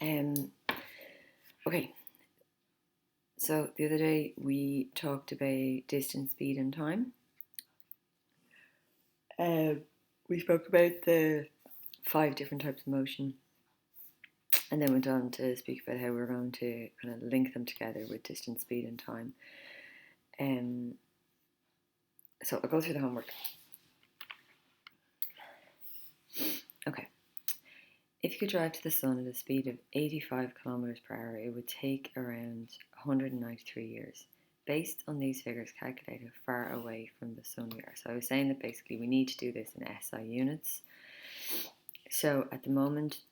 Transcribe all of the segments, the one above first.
Okay, so the other day we talked about distance, speed, and time. We spoke about the 5 different types of motion, and then went on to speak about how we're going to kind of link them together with distance, speed, and time. So I'll go through the homework. Okay. If you could drive to the sun at a speed of 85 kilometers per hour, it would take around 193 years. Based on these figures, calculate how far away from the sun we are. So I was saying that basically we need to do this in SI units. So at the moment,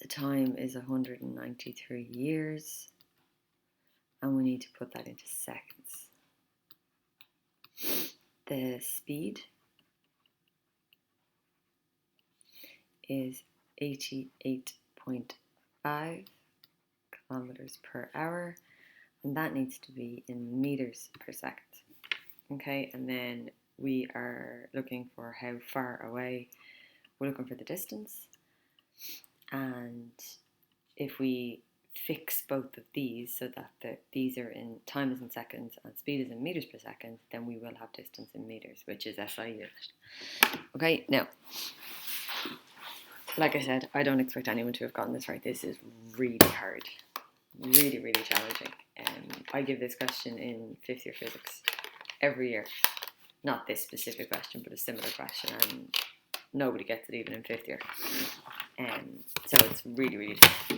the time is 193 years, and we need to put that into seconds. The speed is 88.5 kilometers per hour, and that needs to be in meters per second. Okay, and then we are looking for how far away. We're looking for the distance, and if we fix both of these so that these are in time is in seconds and speed is in meters per second, then we will have distance in meters, which is SI unit. Okay, now, like I said, I don't expect anyone to have gotten this right. This is really hard, really, really challenging. I give this question in 5th year physics every year. Not this specific question, but a similar question, and nobody gets it even in 5th year. So it's really, really tough.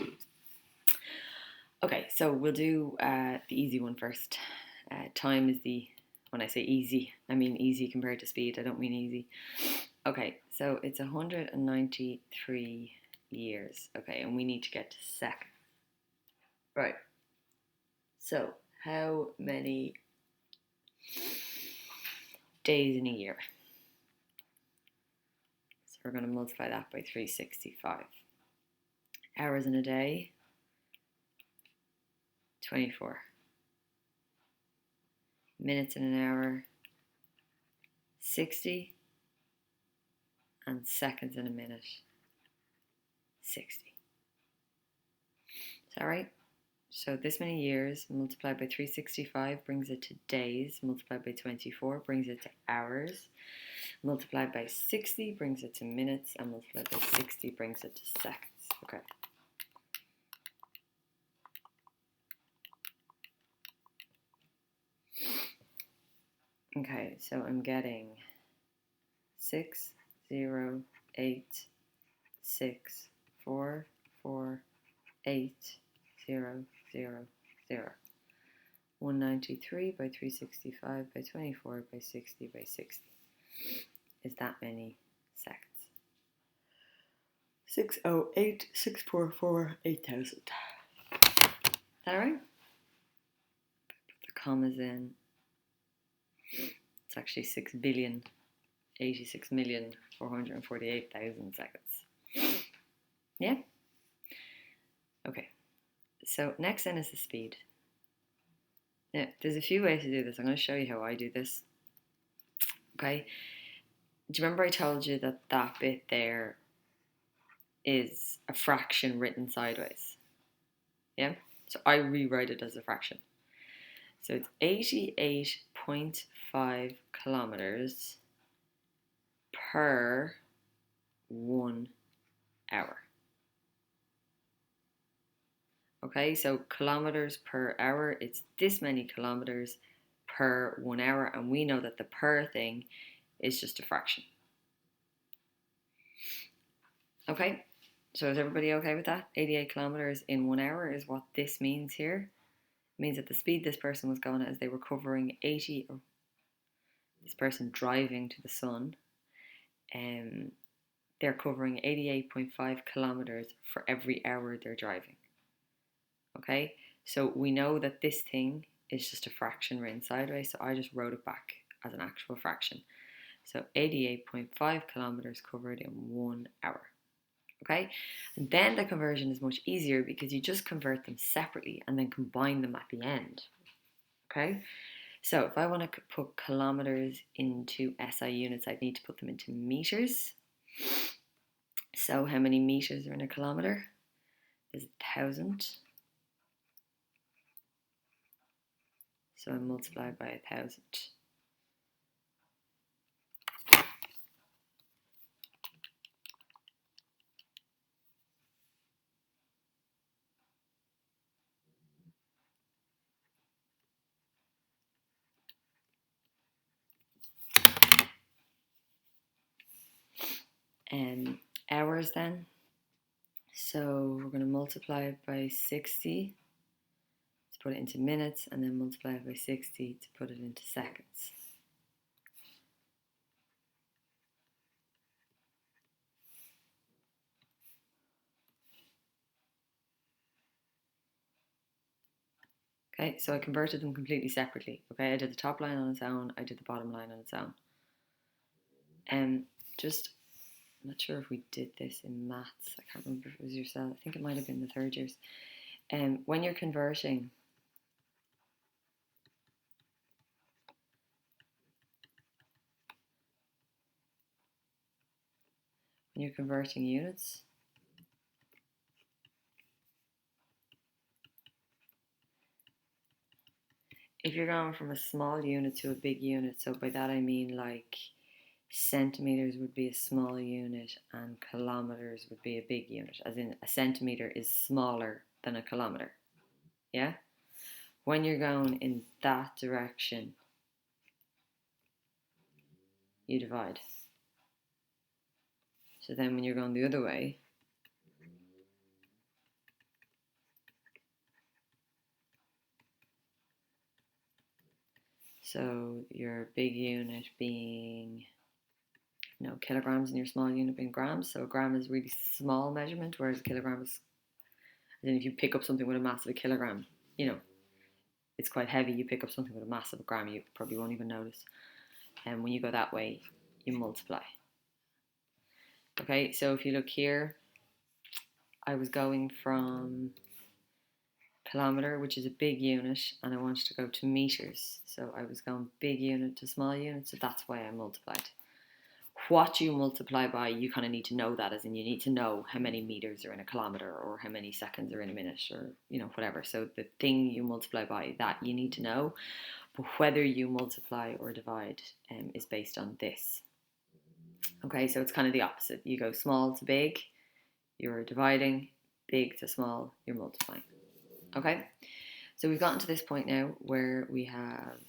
Okay, so we'll do the easy one first. Time is when I say easy, I mean easy compared to speed. I don't mean easy. Okay, so it's 193 years. Okay, and we need to get to second. Right. So how many days in a year? So we're going to multiply that by 365. Hours in a day, 24. Minutes in an hour, 60. And seconds in a minute, 60. Is that right? So this many years multiplied by 365 brings it to days, multiplied by 24 brings it to hours, multiplied by 60 brings it to minutes, and multiplied by 60 brings it to seconds. Okay. Okay, so I'm getting 6, 0, 8, 6, 4, 4, 8, 0, 0, 0. 193 by 365 by 24 by 60 by 60 is that many seconds. 608 644 8000. Is that right? Put the commas in. It's actually 6,086,448,000 seconds. Yeah? Okay. So next then is the speed. Now, there's a few ways to do this. I'm going to show you how I do this. Okay. Do you remember I told you that that bit there is a fraction written sideways? Yeah? So I rewrite it as a fraction. So it's 88.5 kilometers per 1 hour. Okay, so kilometers per hour, it's this many kilometers per 1 hour, and we know that the per thing is just a fraction. Okay, so is everybody okay with that? 88 kilometers in 1 hour is what this means here. It means that the speed this person was going at as they were covering this person driving to the sun, they're covering 88.5 kilometers for every hour they're driving. Okay, so we know that this thing is just a fraction written sideways, so I just wrote it back as an actual fraction. So 88.5 kilometers covered in 1 hour. Okay, and then the conversion is much easier because you just convert them separately and then combine them at the end. Okay, so if I want to put kilometers into SI units, I'd need to put them into meters. So how many meters are in a kilometer? is 1,000. So I multiply by 1,000. Hours then. So we're going to multiply it by 60 to put it into minutes, and then multiply it by 60 to put it into seconds. Okay, so I converted them completely separately. Okay, I did the top line on its own, I did the bottom line on its own. I'm not sure if we did this in maths. I can't remember if it was yourself. I think it might have been the third years. When you're converting units, if you're going from a small unit to a big unit, so by that I mean like centimeters would be a small unit and kilometers would be a big unit, as in a centimeter is smaller than a kilometer. Yeah? When you're going in that direction, you divide. So then when you're going the other way, so your big unit being kilograms and your small unit being grams. So a gram is really small measurement, whereas a kilogram is, then if you pick up something with a mass of a kilogram, it's quite heavy. You pick up something with a mass of a gram, you probably won't even notice. And when you go that way, you multiply. Okay, so if you look here, I was going from kilometer, which is a big unit, and I wanted to go to meters. So I was going big unit to small unit, so that's why I multiplied. What you multiply by, you kind of need to know that, as in you need to know how many meters are in a kilometer or how many seconds are in a minute, or whatever. So the thing you multiply by, that you need to know, but whether you multiply or divide is based on this. Okay, so it's kind of the opposite. You go small to big, you're dividing, big to small, you're multiplying. Okay, so we've gotten to this point now where we have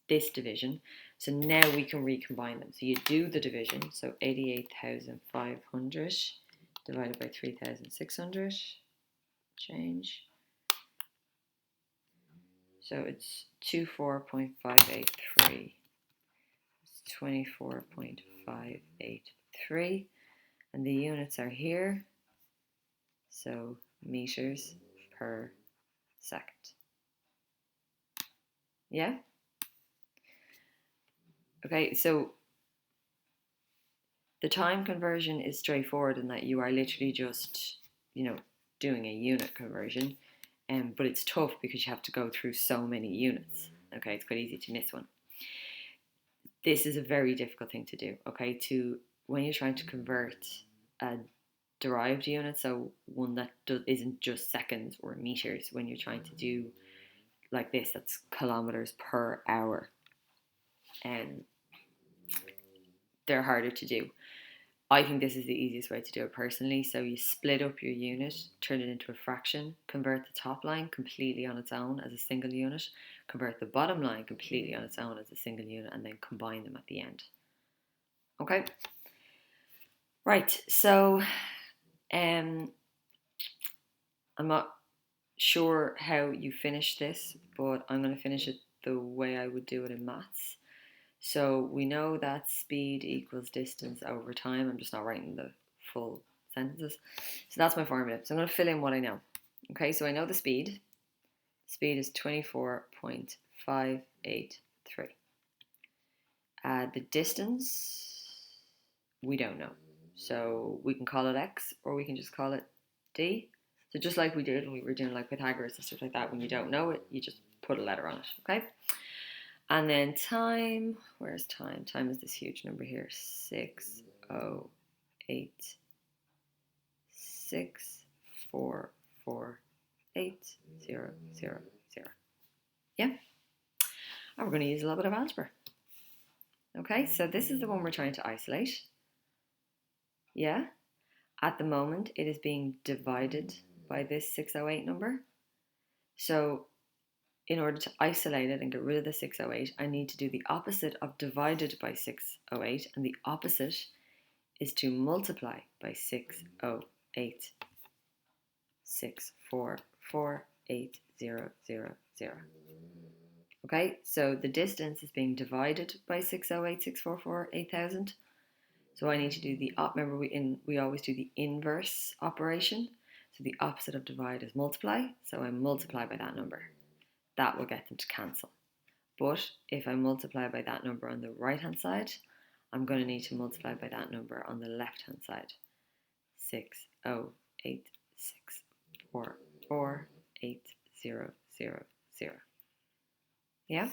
this division. So now we can recombine them. So you do the division. So 88,500 divided by 3,600. Change. So it's 24.583. It's 24.583. And the units are here. So meters per second. Yeah? Okay, so the time conversion is straightforward in that you are literally just, doing a unit conversion, but it's tough because you have to go through so many units. Okay, it's quite easy to miss one. This is a very difficult thing to do, okay, when you're trying to convert a derived unit, so one that isn't just seconds or meters, when you're trying to do like this, that's kilometers per hour. They're harder to do. I think this is the easiest way to do it personally. So you split up your unit, turn it into a fraction, convert the top line completely on its own as a single unit, convert the bottom line completely on its own as a single unit, and then combine them at the end. Okay? Right, so I'm not sure how you finish this, but I'm going to finish it the way I would do it in maths. So we know that speed equals distance over time. I'm just not writing the full sentences. So that's my formula. So I'm going to fill in what I know. Okay, so I know the speed. Speed is 24.583. The distance, we don't know. So we can call it x, or we can just call it d. So just like we did when we were doing like Pythagoras and stuff like that, when you don't know it, you just put a letter on it, okay? And then time, where's time? Time is this huge number here, 60864. 6448000. Yeah? And we're going to use a little bit of algebra. Okay, so this is the one we're trying to isolate. Yeah? At the moment, it is being divided by this 608 number. So in order to isolate it and get rid of the 608, I need to do the opposite of divided by 608, and the opposite is to multiply by 608. 6448000. Okay, so the distance is being divided by 608, 644, 8000. So I need to do the, remember we always do the inverse operation. So the opposite of divide is multiply. So I multiply by that number. That will get them to cancel. But if I multiply by that number on the right hand side, I'm going to need to multiply by that number on the left hand side. 608, 6448000. Yeah?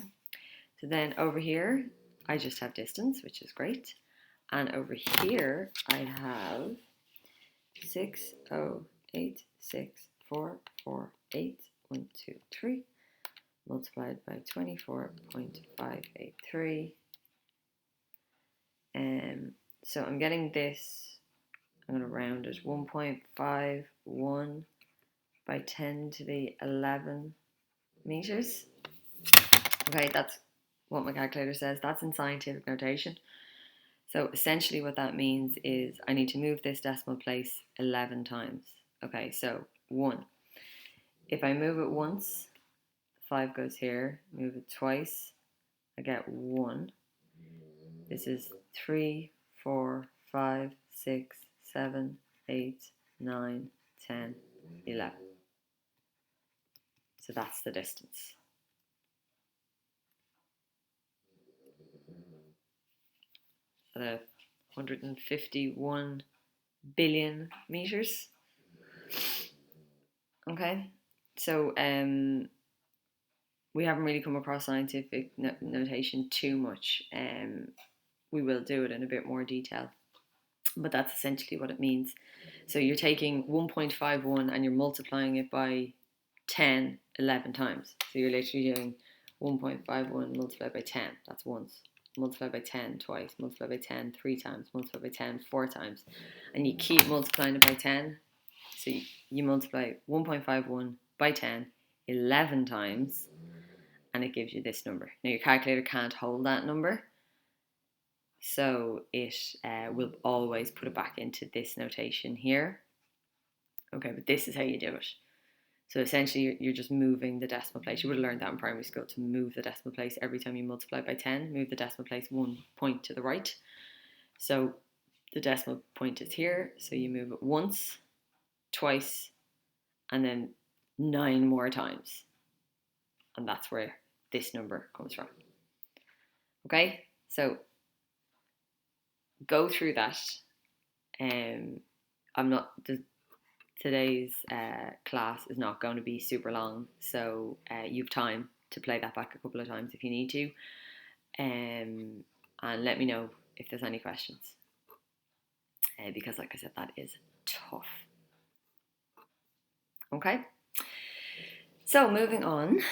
So then over here, I just have distance, which is great. And over here, I have 608, 6448123 multiplied by 24.583. So I'm getting this, I'm going to round it, 1.51 by 10 to the 11 meters. Okay, that's what my calculator says. That's in scientific notation. So essentially what that means is I need to move this decimal place 11 times. Okay, so 1. If I move it once, 5 goes here. Move it twice, I get 1. This is 3, 4, 5, 6, 7, 8, 9, 10, 11. So that's the distance. The 151 billion meters. Okay, so we haven't really come across scientific notation too much. We will do it in a bit more detail, but that's essentially what it means. So you're taking 1.51 and you're multiplying it by 10 11 times. So you're literally doing 1.51 multiplied by 10, that's once. Multiply by 10 twice, multiply by 10 3 times, multiply by 10 4 times, and you keep multiplying it by 10. So you multiply 1.51 by 10 11 times, and it gives you this number. Now your calculator can't hold that number, so it will always put it back into this notation here. Okay, but this is how you do it. So essentially, you're just moving the decimal place. You would have learned that in primary school, to move the decimal place every time you multiply by 10. Move the decimal place 1 point to the right. So the decimal point is here. So you move it once, twice, and then 9 more times. And that's where this number comes from. Okay, so go through that. Today's class is not going to be super long, so you've time to play that back a couple of times if you need to, and let me know if there's any questions, because like I said, that is tough. Okay, so moving on,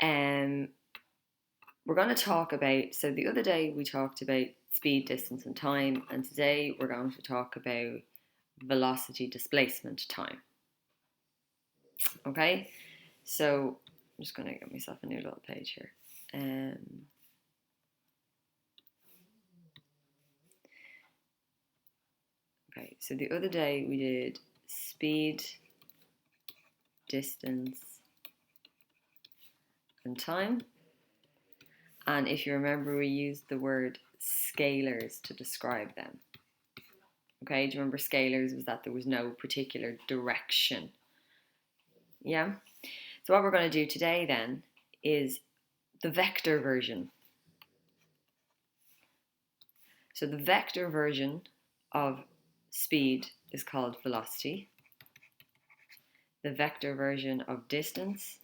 we're going to talk about, so the other day we talked about speed, distance and time, and today we're going to talk about velocity, displacement, time. Okay, so I'm just going to get myself a new little page here. Okay, so the other day we did speed, distance and time, and if you remember, we used the word scalars to describe them. Okay, do you remember scalars was that there was no particular direction? Yeah, so what we're going to do today then is the vector version. So the vector version of speed is called velocity. The vector version of distance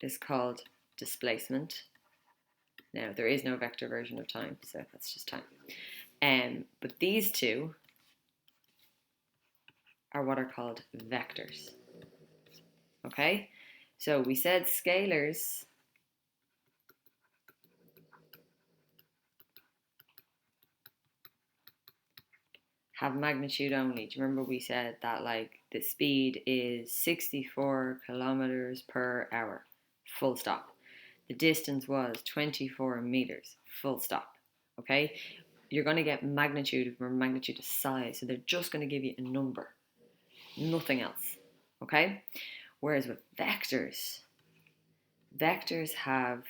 is called displacement. Now, there is no vector version of time, so that's just time. But these two are what are called vectors. Okay, so we said scalars have magnitude only. Do you remember we said that like the speed is 64 kilometers per hour, full stop. The distance was 24 meters, full stop. Okay, you're going to get magnitude from magnitude of size, so they're just going to give you a number, nothing else. Okay, whereas with vectors, vectors have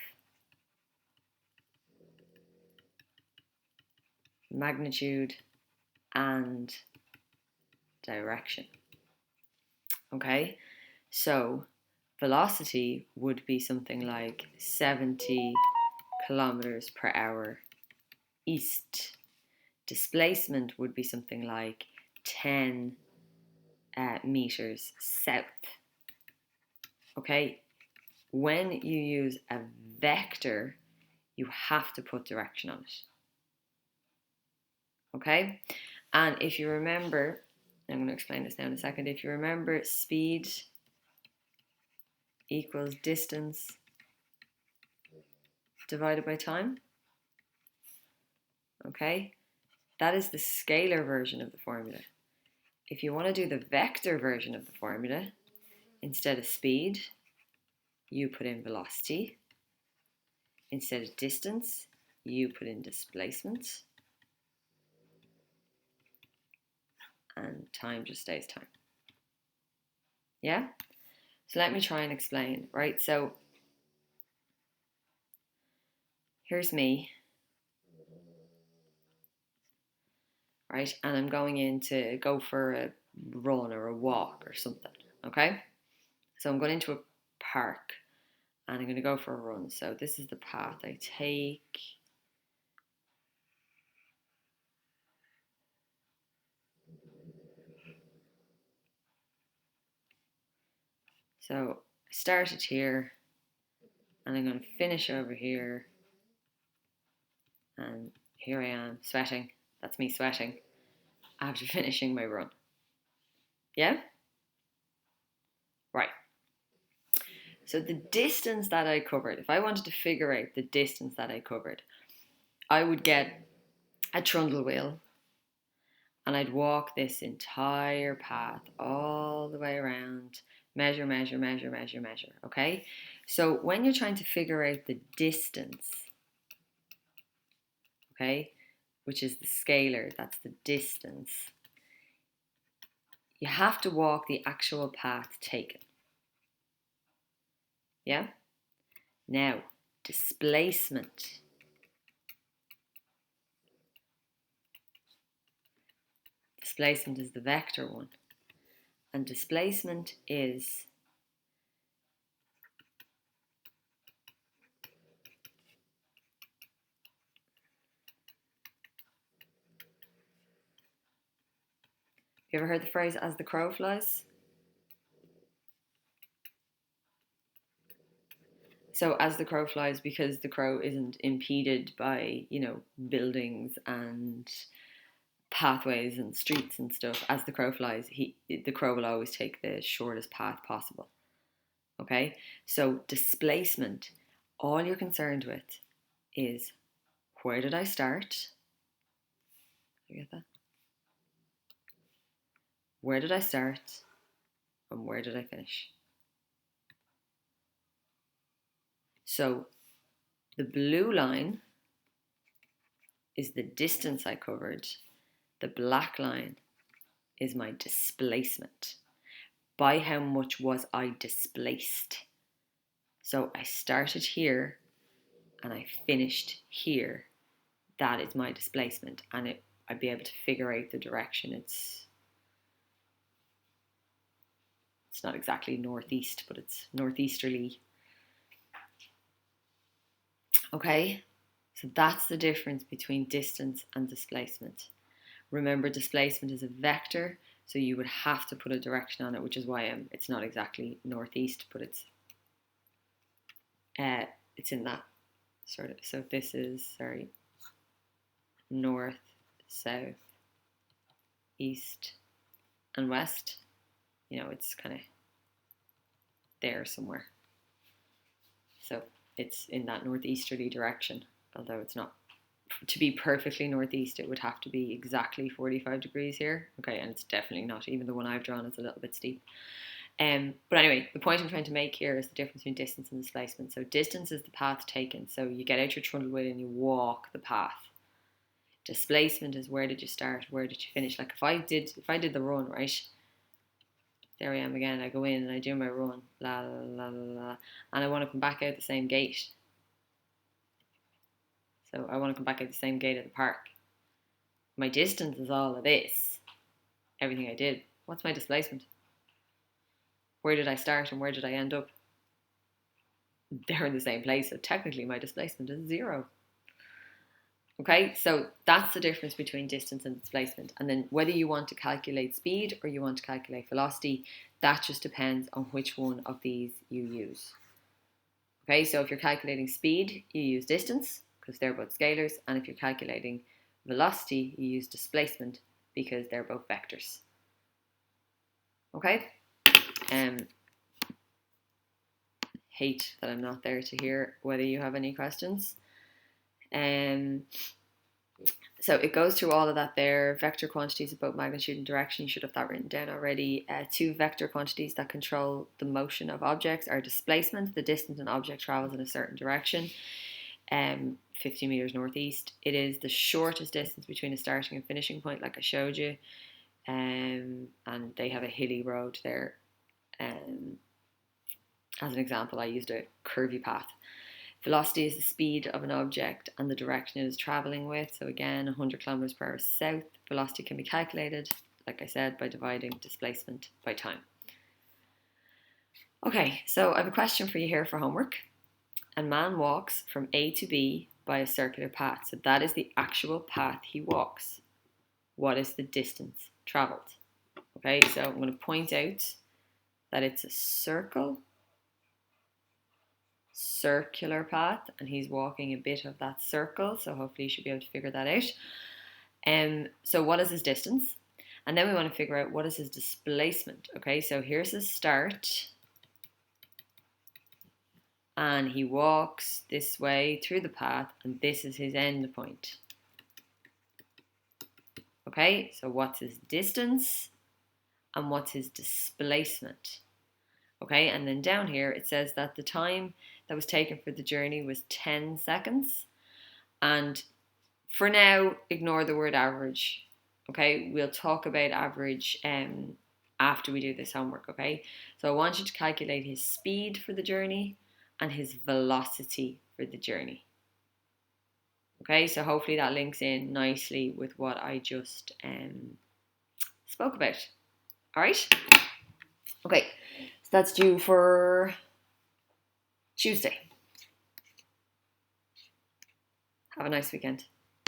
magnitude and direction. Okay, so velocity would be something like 70 kilometers per hour east. Displacement would be something like 10 meters south. Okay, when you use a vector, you have to put direction on it. Okay, and if you remember, I'm going to explain this now in a second. If you remember, speed equals distance divided by time. Okay, that is the scalar version of the formula. If you want to do the vector version of the formula, instead of speed, you put in velocity. Instead of distance, you put in displacement. And time just stays time. Yeah? So let me try and explain, right? So here's me, right? And I'm going in to go for a run or a walk or something, okay? So I'm going into a park and I'm going to go for a run. So this is the path I take. So I started here and I'm going to finish over here. And here I am sweating. That's me sweating after finishing my run. Yeah? Right. So the distance that I covered, if I wanted to figure out the distance that I covered, I would get a trundle wheel and I'd walk this entire path all the way around, measure, measure, measure, measure, measure, okay? So when you're trying to figure out the distance, okay, which is the scalar, that's the distance, you have to walk the actual path taken. Yeah? Now, displacement. Displacement is the vector one. And displacement is you ever heard the phrase as the crow flies? So as the crow flies, because the crow isn't impeded by, buildings and pathways and streets and stuff, as the crow flies, the crow will always take the shortest path possible. Okay? So displacement, all you're concerned with is where did I start? You get that? Where did I start and where did I finish? So the blue line is the distance I covered. The black line is my displacement. By how much was I displaced? So I started here and I finished here. That is my displacement, and I'd be able to figure out the direction. It's not exactly northeast, but it's northeasterly. Okay, so that's the difference between distance and displacement. Remember, displacement is a vector, so you would have to put a direction on it, which is why it's not exactly northeast, but it's in that sort of. So this is, north, south, east, and west. you know, it's kind of there somewhere. So it's in that northeasterly direction, although it's not. To be perfectly northeast, it would have to be exactly 45 degrees here. Okay, and it's definitely not. Even the one I've drawn is a little bit steep. But anyway, the point I'm trying to make here is the difference between distance and displacement. So distance is the path taken. So you get out your trundle wheel and you walk the path. Displacement is where did you start, where did you finish. Like if I did the run, right? There I am again. I go in and I do my run, la la la la, and I want to come back out the same gate. So I want to come back out the same gate at the park. My distance is all of this, everything I did. What's my displacement? Where did I start and where did I end up? They're in the same place, so technically my displacement is 0. Okay, so that's the difference between distance and displacement. And then whether you want to calculate speed or you want to calculate velocity, that just depends on which one of these you use. Okay, so if you're calculating speed, you use distance because they're both scalars. And if you're calculating velocity, you use displacement because they're both vectors. Okay? Hate that I'm not there to hear whether you have any questions. So it goes through all of that there. Vector quantities about magnitude and direction. You should have that written down already. 2 vector quantities that control the motion of objects are displacement, the distance an object travels in a certain direction. 50 meters northeast. It is the shortest distance between a starting and finishing point, like I showed you. And they have a hilly road there. As an example, I used a curvy path. Velocity is the speed of an object and the direction it is travelling with. So again, 100 kilometers per hour south. Velocity can be calculated, like I said, by dividing displacement by time. Okay, so I have a question for you here for homework. A man walks from A to B by a circular path. So that is the actual path he walks. What is the distance travelled? Okay, so I'm going to point out that it's a circular path, and he's walking a bit of that circle, so hopefully you should be able to figure that out. So what is his distance? And then we want to figure out what is his displacement. Okay, so here's his start, and he walks this way through the path, and this is his end point. Okay, so what's his distance and what's his displacement? Okay, and then down here it says that the time that was taken for the journey was 10 seconds. And for now, ignore the word average. Okay, we'll talk about average after we do this homework. Okay, so I want you to calculate his speed for the journey and his velocity for the journey. Okay, so hopefully that links in nicely with what I just spoke about. All right. Okay, so that's due for Tuesday. Have a nice weekend.